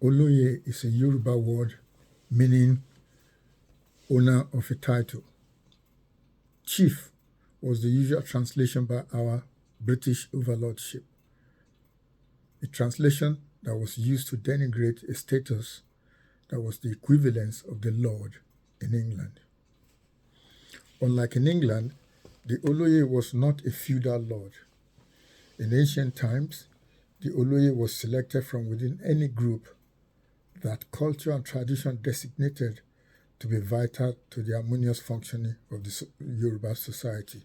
Oloye is a Yoruba word meaning owner of a title. Chief was the usual translation by our British overlordship, a translation that was used to denigrate a status that was the equivalence of the Lord in England. Unlike in England, the Oloye was not a feudal lord. In ancient times, the Oloye was selected from within any group that culture and tradition designated to be vital to the harmonious functioning of the Yoruba society.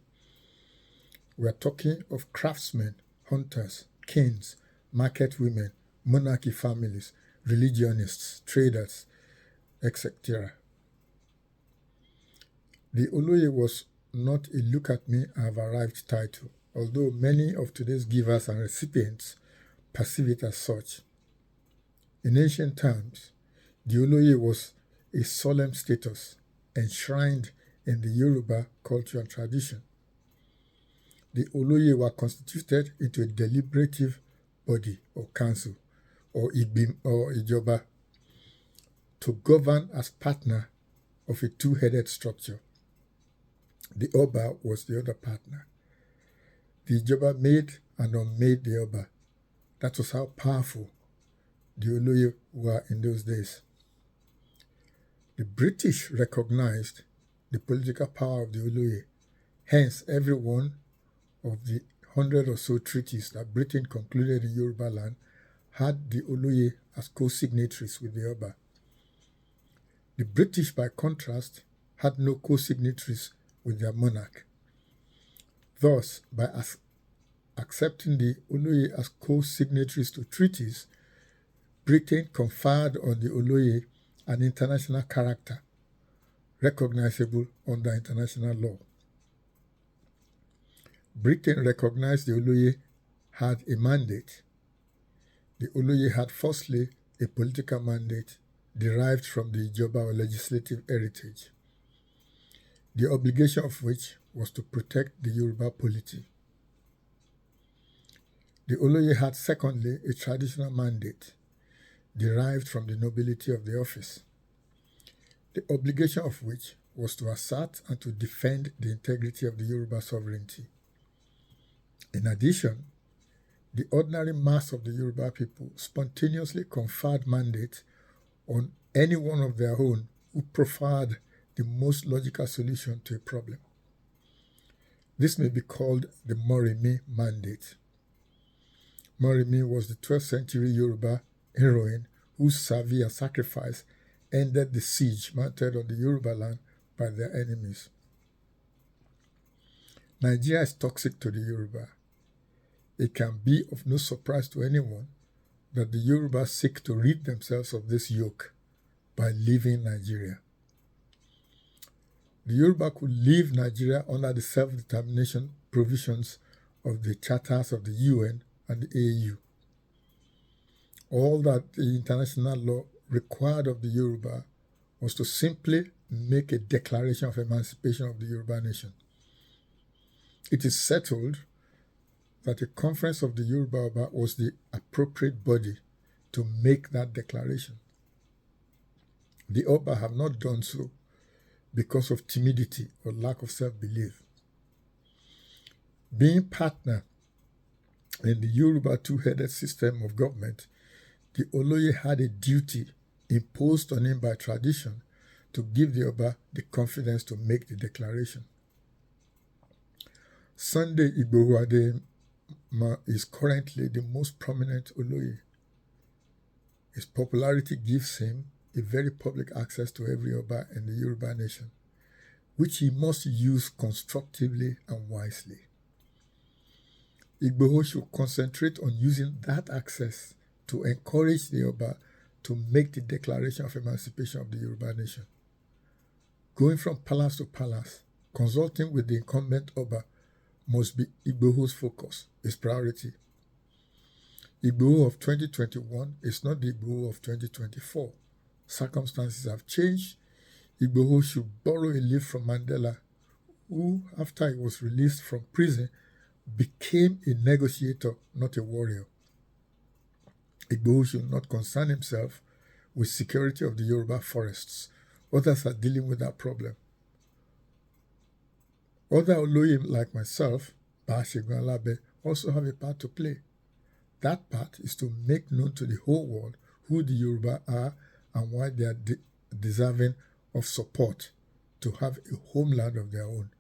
We are talking of craftsmen, hunters, kings, market women, monarchy families, religionists, traders, etc. The Oloye was not a look at me, I have arrived title, although many of today's givers and recipients perceive it as such. In ancient times, the Oloye was a solemn status enshrined in the Yoruba culture and tradition. The Oloye were constituted into a deliberative body or council or Ijoba to govern as partner of a two-headed structure. The Oba was the other partner. The Ijoba made and unmade the Oba. That was how powerful the Oloye were in those days. The British recognized the political power of the Oloye. Hence, every one of the 100 or so treaties that Britain concluded in Yoruba land had the Oloye as co-signatories with the Oba. The British, by contrast, had no co-signatories with their monarch. Thus, by accepting the Oloye as co-signatories to treaties, Britain conferred on the Oloye an international character, recognizable under international law. Britain recognized the Oloye had a mandate. The Oloye had firstly a political mandate derived from the Ijoba or legislative heritage, the obligation of which was to protect the Yoruba polity. The Oloye had secondly a traditional mandate derived from the nobility of the office, the obligation of which was to assert and to defend the integrity of the Yoruba sovereignty. In addition, the ordinary mass of the Yoruba people spontaneously conferred mandate on any one of their own who proffered the most logical solution to a problem. This may be called the Moremi mandate. Moremi was the 12th century Yoruba heroine whose service and sacrifice ended the siege mounted on the Yoruba land by their enemies. Nigeria is toxic to the Yoruba. It can be of no surprise to anyone that the Yoruba seek to rid themselves of this yoke by leaving Nigeria. The Yoruba could leave Nigeria under the self-determination provisions of the charters of the UN and the AU. All that the international law required of the Yoruba was to simply make a declaration of emancipation of the Yoruba nation. It is settled that a conference of the Yoruba was the appropriate body to make that declaration. The Oba have not done so because of timidity or lack of self-belief. Being partner in the Yoruba two-headed system of government, the Oloye had a duty imposed on him by tradition to give the Oba the confidence to make the declaration. Sunday Igboho Adeyemo is currently the most prominent Oloye. His popularity gives him a very public access to every Oba in the Yoruba nation, which he must use constructively and wisely. Igboho should concentrate on using that access to encourage the Oba to make the declaration of emancipation of the Yoruba nation. Going from palace to palace, consulting with the incumbent Oba must be Igboho's focus, his priority. Igboho of 2021 is not the Igboho of 2024. Circumstances have changed. Igboho should borrow a leaf from Mandela, who, after he was released from prison, became a negotiator, not a warrior. Igboho should not concern himself with security of the Yoruba forests. Others are dealing with that problem. Other Oloye like myself, Baashegun Alabe, also have a part to play. That part is to make known to the whole world who the Yoruba are and why they are deserving of support to have a homeland of their own.